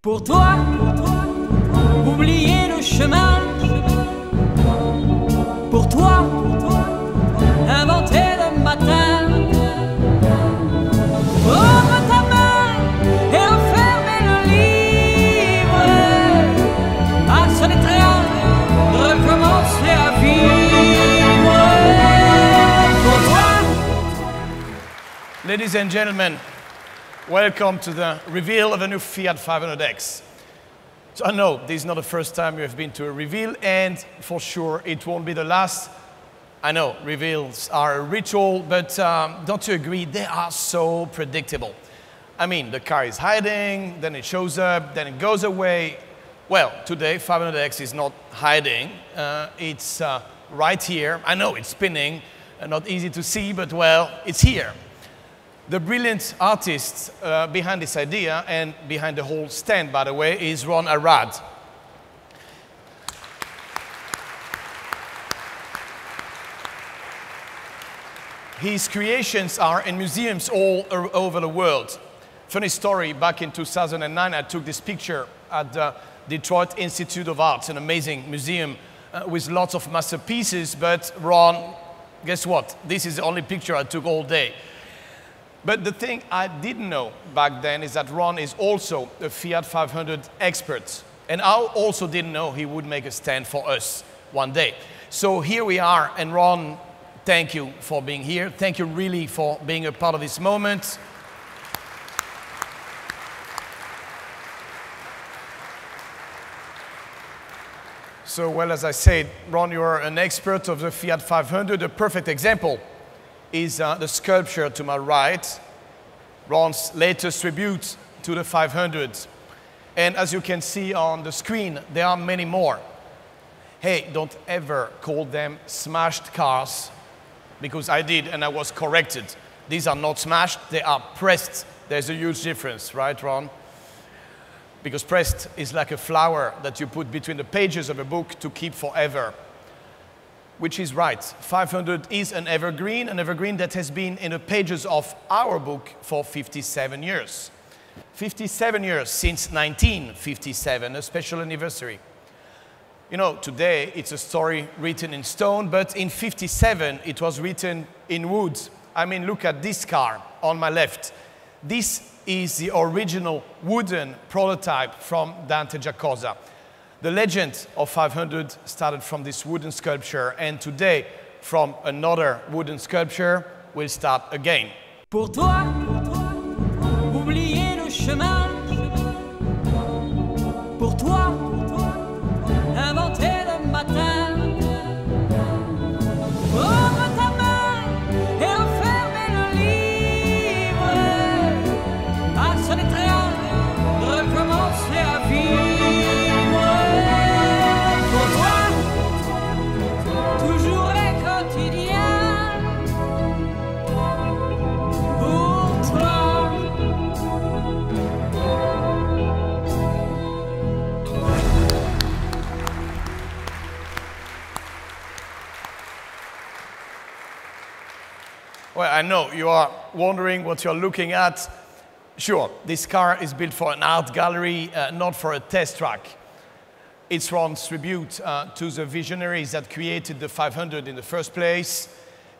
Pour toi, oublier le chemin. Pour toi, inventer le matin. Ouvre ta main et refermer le livre. Passe les trains, recommencer à vivre. Pour toi. Ladies and gentlemen, welcome to the reveal of a new Fiat 500x. So I know this is not the first time you have been to a reveal, and for sure it won't be the last. I know reveals are a ritual, but don't you agree? They are so predictable. I mean, the car is hiding, then it shows up, then it goes away. Well, today 500x is not hiding. It's right here. I know it's spinning, not easy to see, but well, it's here. The brilliant artist behind this idea and behind the whole stand, by the way, is Ron Arad. His creations are in museums all over the world. Funny story, back in 2009, I took this picture at the Detroit Institute of Arts, an amazing museum with lots of masterpieces, but Ron, guess what? This is the only picture I took all day. But the thing I didn't know back then is that Ron is also a Fiat 500 expert. And I also didn't know he would make a stand for us one day. So here we are, and Ron, thank you for being here. Thank you really for being a part of this moment. So, well, as I said, Ron, you are an expert of the Fiat 500, a perfect example is the sculpture to my right, Ron's latest tribute to the 500. And as you can see on the screen, there are many more. Hey, don't ever call them smashed cars, because I did and I was corrected. These are not smashed, they are pressed. There's a huge difference, right, Ron? Because pressed is like a flower that you put between the pages of a book to keep forever. Which is right. 500 is an evergreen that has been in the pages of our book for 57 years. 57 years since 1957, a special anniversary. You know, today it's a story written in stone, but in 57 it was written in wood. I mean, look at this car on my left. This is the original wooden prototype from Dante Giacosa. The legend of 500 started from this wooden sculpture, and today, from another wooden sculpture, we'll start again. Pour toi, oublier le chemin. Pour toi, inventer le matin. Ouvre ta main et refermer le livre. Passe les trains, recommencer à vivre. Well, I know you are wondering what you're looking at. Sure, this car is built for an art gallery, not for a test track. It's Ron's tribute to the visionaries that created the 500 in the first place.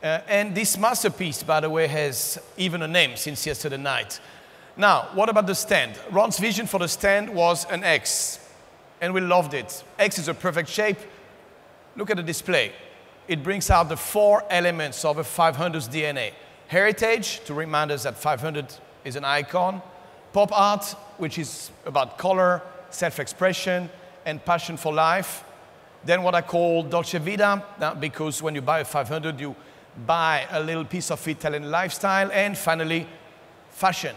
And this masterpiece, by the way, has even a name since yesterday night. Now, what about the stand? Ron's vision for the stand was an X, and we loved it. X is a perfect shape. Look at the display. It brings out the four elements of a 500's DNA. Heritage, to remind us that 500 is an icon. Pop art, which is about color, self-expression, and passion for life. Then what I call Dolce Vita, because when you buy a 500, you buy a little piece of Italian lifestyle. And finally, fashion.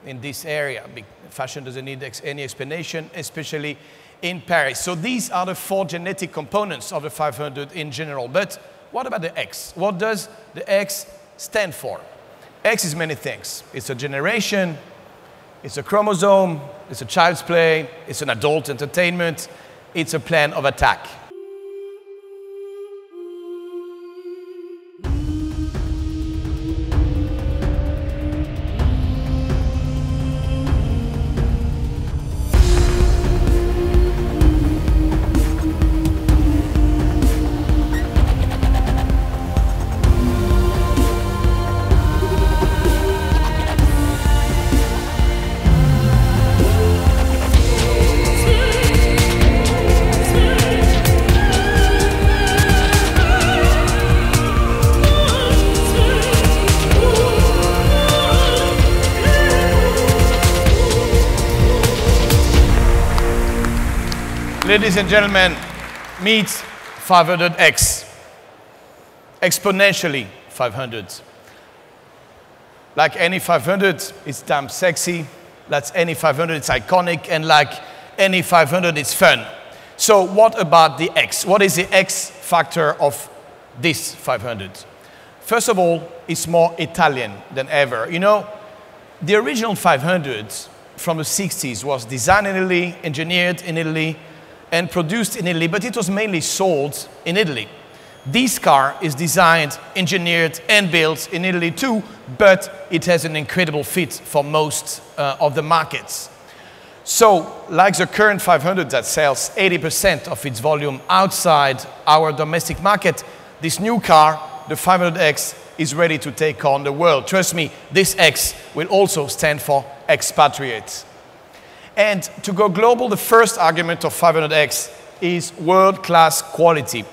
In this area, fashion doesn't need any explanation, especially in Paris. So these are the four genetic components of the 500 in general. But what about the X? What does the X stand for? X is many things. It's a generation, it's a chromosome, it's a child's play, it's an adult entertainment, it's a plan of attack. Ladies and gentlemen, meet 500x. Exponentially 500. Like any 500, it's damn sexy. Like any 500, it's iconic. And like any 500, it's fun. So what about the X? What is the X factor of this 500? First of all, it's more Italian than ever. You know, the original 500 from the 60s was designed in Italy, engineered in Italy, and produced in Italy, but it was mainly sold in Italy. This car is designed, engineered, and built in Italy too, but it has an incredible fit for most of the markets. So, like the current 500 that sells 80% of its volume outside our domestic market, this new car, the 500X, is ready to take on the world. Trust me, this X will also stand for expatriate. And to go global, the first argument of 500X is world-class quality.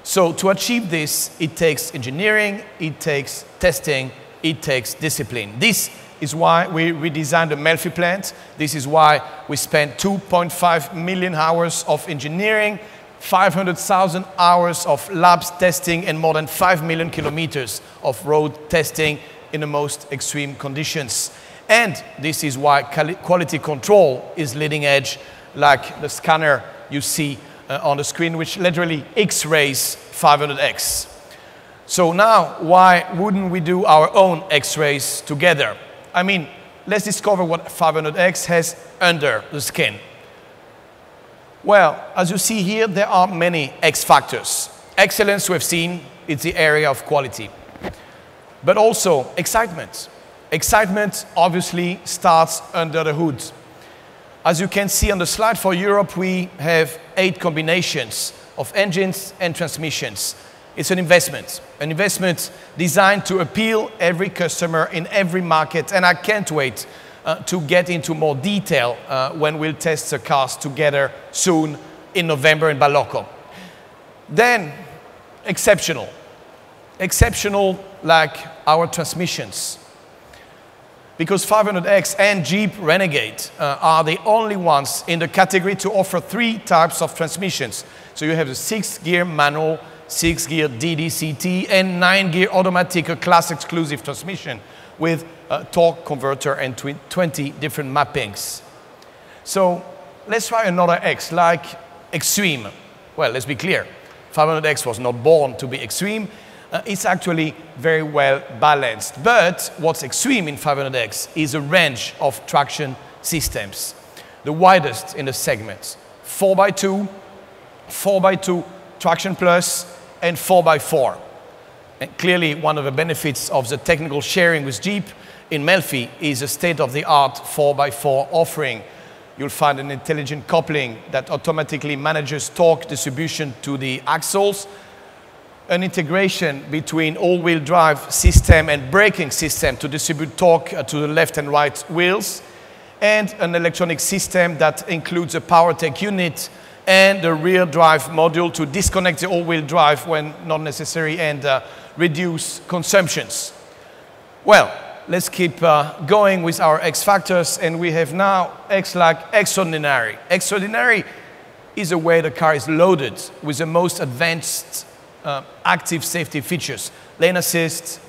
So to achieve this, it takes engineering, it takes testing, it takes discipline. This is why we redesigned the Melfi plant. This is why we spent 2.5 million hours of engineering, 500,000 hours of labs testing, and more than 5 million kilometers of road testing in the most extreme conditions. And this is why quality control is leading edge, like the scanner you see on the screen, which literally X-rays 500X. So now, why wouldn't we do our own X-rays together? I mean, let's discover what 500X has under the skin. Well, as you see here, there are many X factors. Excellence, we've seen, it's the area of quality. But also excitement. Excitement obviously starts under the hood. As you can see on the slide, for Europe, we have 8 combinations of engines and transmissions. It's an investment designed to appeal every customer in every market. And I can't wait to get into more detail when we'll test the cars together soon in November in Balocco. Then, exceptional. Exceptional like our transmissions. Because 500X and Jeep Renegade are the only ones in the category to offer 3 types of transmissions. So you have the 6-gear manual, 6-gear DDCT, and 9-gear automatic, a class exclusive transmission with a torque converter and 20 different mappings. So let's try another X, like extreme. Well, let's be clear, 500X was not born to be extreme. It's actually very well balanced. But what's extreme in 500X is a range of traction systems. The widest in the segment, 4x2, 4x2 traction plus, and 4x4. And clearly one of the benefits of the technical sharing with Jeep in Melfi is a state-of-the-art 4x4 offering. You'll find an intelligent coupling that automatically manages torque distribution to the axles, an integration between all-wheel drive system and braking system to distribute torque to the left and right wheels, and an electronic system that includes a Powertech unit and a rear drive module to disconnect the all-wheel drive when not necessary and reduce consumptions. Well, let's keep going with our X factors, and we have now X like extraordinary. Extraordinary is the way the car is loaded with the most advanced active safety features: lane assist,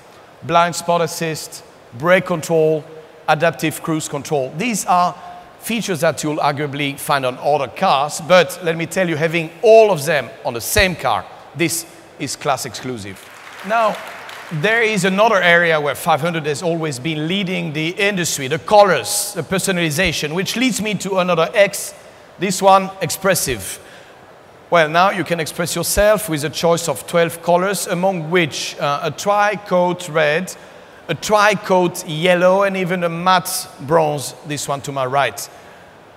blind spot assist, brake control, adaptive cruise control. These are features that you'll arguably find on other cars, but let me tell you, having all of them on the same car, this is class exclusive. Now, there is another area where 500 has always been leading the industry, the colors, the personalization, which leads me to another X, this one, expressive. Well, now you can express yourself with a choice of 12 colors, among which a tri-coat red, a tri-coat yellow, and even a matte bronze, this one to my right.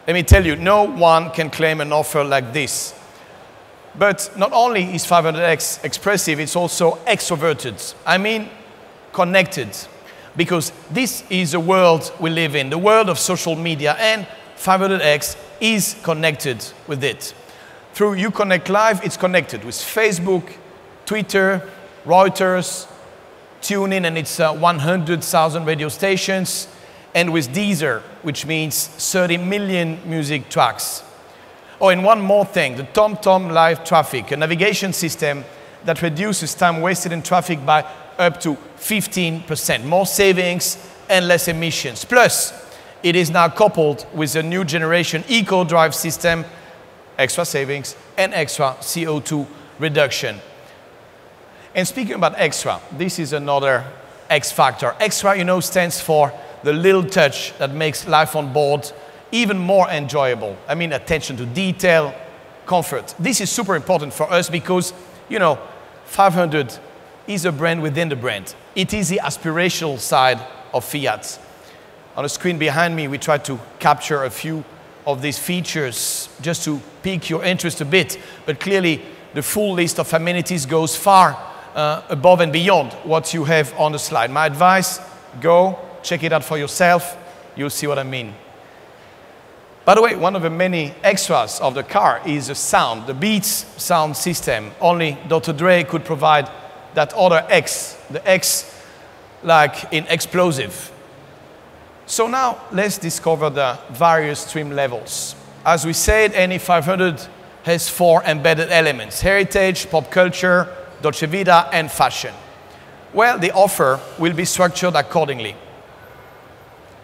Let me tell you, no one can claim an offer like this. But not only is 500X expressive, it's also extroverted. I mean, connected. Because this is the world we live in, the world of social media, and 500X is connected with it. Through Uconnect Live, it's connected with Facebook, Twitter, Reuters, TuneIn and its 100,000 radio stations, and with Deezer, which means 30 million music tracks. Oh, and one more thing, the TomTom Live Traffic, a navigation system that reduces time wasted in traffic by up to 15%. More savings and less emissions. Plus, it is now coupled with a new generation eco-drive system, extra savings and extra CO2 reduction. And speaking about extra, this is another X factor. Extra, you know, stands for the little touch that makes life on board even more enjoyable. I mean, attention to detail, comfort. This is super important for us because, you know, 500 is a brand within the brand. It is the aspirational side of Fiat. On the screen behind me, we tried to capture a few of these features just to pique your interest a bit. But clearly, the full list of amenities goes far above and beyond what you have on the slide. My advice, go, check it out for yourself. You'll see what I mean. By the way, one of the many extras of the car is the sound, the Beats sound system. Only Dr. Dre could provide that other X, the X like in explosive. So now let's discover the various trim levels. As we said, any 500 has 4 embedded elements: heritage, pop culture, Dolce Vita, and fashion. Well, the offer will be structured accordingly.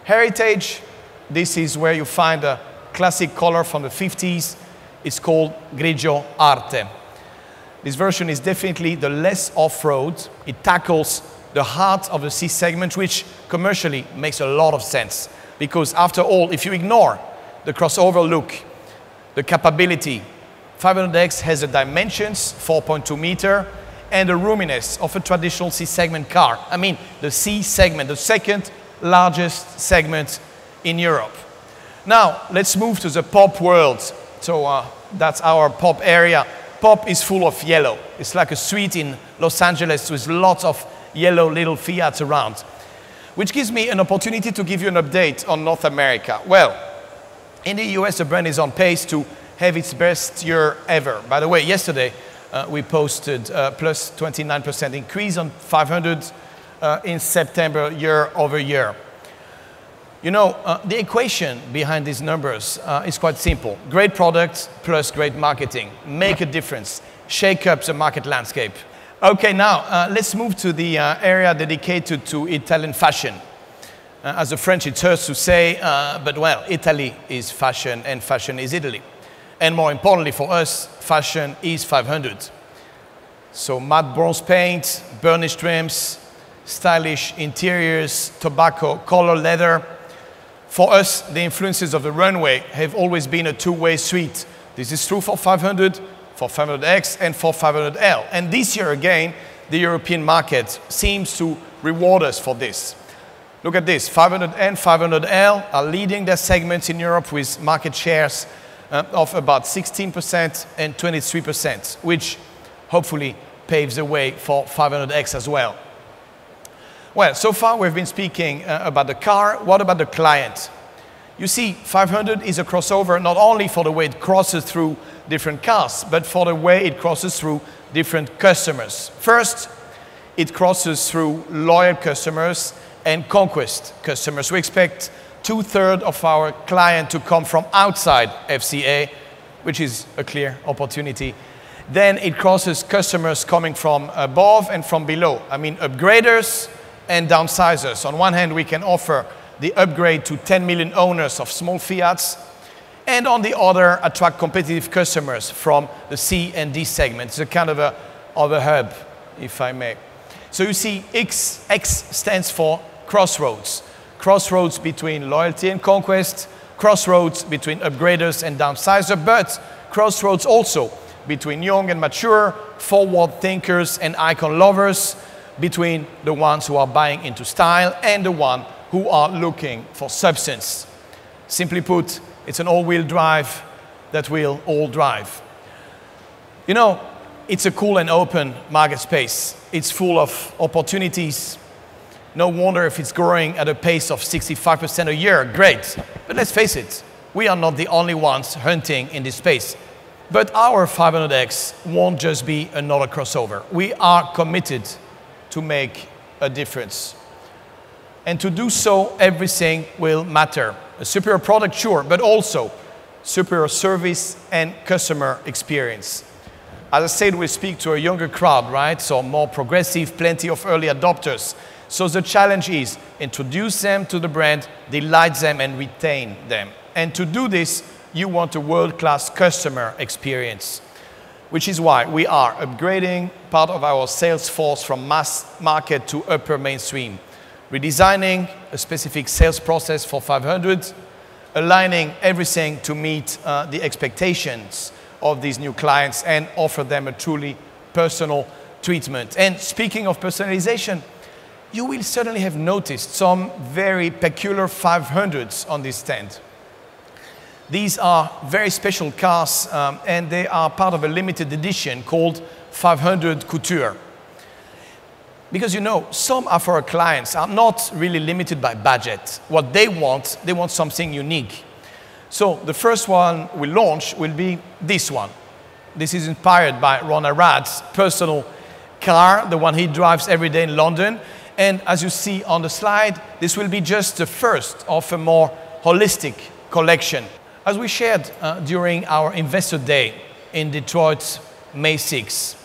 Heritage, this is where you find a classic color from the 50s. It's called Grigio Arte. This version is definitely the less off-road. It tackles the heart of the C segment, which commercially makes a lot of sense. Because after all, if you ignore the crossover look, the capability, 500X has the dimensions, 4.2 meter, and the roominess of a traditional C segment car. I mean, the C segment, the second largest segment in Europe. Now, let's move to the pop world. So that's our pop area. Pop is full of yellow. It's like a street in Los Angeles with lots of yellow little Fiats around, which gives me an opportunity to give you an update on North America. Well, in the US, the brand is on pace to have its best year ever. By the way, yesterday, we posted plus 29% increase on 500 in September year over year. You know, the equation behind these numbers is quite simple. Great product plus great marketing. Make a difference. Shake up the market landscape. Okay, now let's move to the area dedicated to Italian fashion. As the French, it hurts to say, but well, Italy is fashion and fashion is Italy. And more importantly for us, fashion is 500. So matte bronze paint, burnished rims, stylish interiors, tobacco, color leather. For us, the influences of the runway have always been a two-way street. This is true for 500, for 500X, and for 500L. And this year again, the European market seems to reward us for this. Look at this, 500 and 500L are leading their segments in Europe with market shares of about 16% and 23%, which hopefully paves the way for 500X as well. Well, so far we've been speaking about the car. What about the client? You see, 500 is a crossover not only for the way it crosses through different cars, but for the way it crosses through different customers. First, it crosses through loyal customers and conquest customers. We expect 2/3 of our client to come from outside FCA, which is a clear opportunity. Then it crosses customers coming from above and from below. I mean, upgraders and downsizers. On one hand, we can offer the upgrade to 10 million owners of small Fiats, and on the other, attract competitive customers from the C and D segment. It's a kind of a hub, if I may. So you see, X stands for crossroads. Crossroads between loyalty and conquest, crossroads between upgraders and downsizers, but crossroads also between young and mature, forward thinkers and icon lovers, between the ones who are buying into style and the ones who are looking for substance. Simply put, it's an all-wheel drive that will all drive. You know, it's a cool and open market space. It's full of opportunities. No wonder if it's growing at a pace of 65% a year. Great. But let's face it, we are not the only ones hunting in this space. But our 500X won't just be another crossover. We are committed to make a difference. And to do so, everything will matter. A superior product, sure, but also superior service, and customer experience. As I said, we speak to a younger crowd, right? So more progressive, plenty of early adopters. So the challenge is introduce them to the brand, delight them, and retain them. And to do this, you want a world-class customer experience, which is why we are upgrading part of our sales force from mass market to upper mainstream, redesigning a specific sales process for 500, aligning everything to meet the expectations of these new clients and offer them a truly personal treatment. And speaking of personalization, you will certainly have noticed some very peculiar 500s on this stand. These are very special cars and they are part of a limited edition called 500 Couture. Because you know, some of our clients are not really limited by budget. What they want something unique. So the first one we launch will be this one. This is inspired by Ron Arrad's personal car, the one he drives every day in London. And as you see on the slide, this will be just the first of a more holistic collection. As we shared during our Investor Day in Detroit, May 6,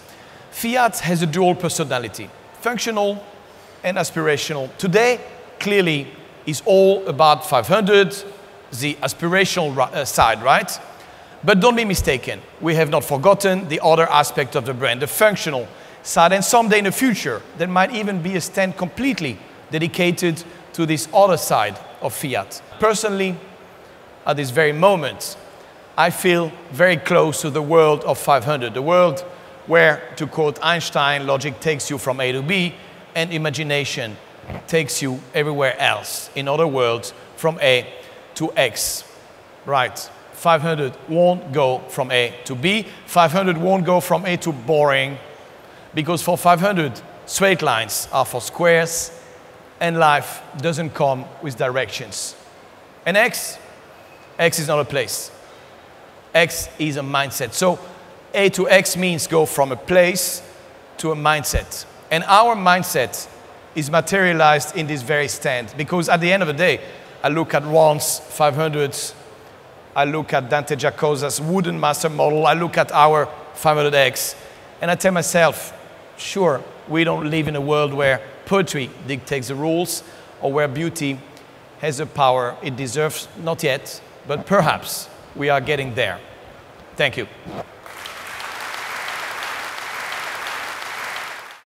Fiat has a dual personality, functional and aspirational. Today, clearly, is all about 500, the aspirational side, right? But don't be mistaken, we have not forgotten the other aspect of the brand, the functional side, and someday in the future, there might even be a stand completely dedicated to this other side of Fiat. Personally, at this very moment, I feel very close to the world of 500, the world where, to quote Einstein, logic takes you from A to B, and imagination takes you everywhere else. In other words, from A to X. Right, 500 won't go from A to B, 500 won't go from A to boring, because for 500, straight lines are for squares, and life doesn't come with directions. And X is not a place. X is a mindset. So A to X means go from a place to a mindset. And our mindset is materialized in this very stand. Because at the end of the day, I look at Ron's 500s, I look at Dante Giacosa's wooden master model, I look at our 500X, and I tell myself, sure, we don't live in a world where poetry dictates the rules or where beauty has the power it deserves, not yet, but perhaps we are getting there. Thank you.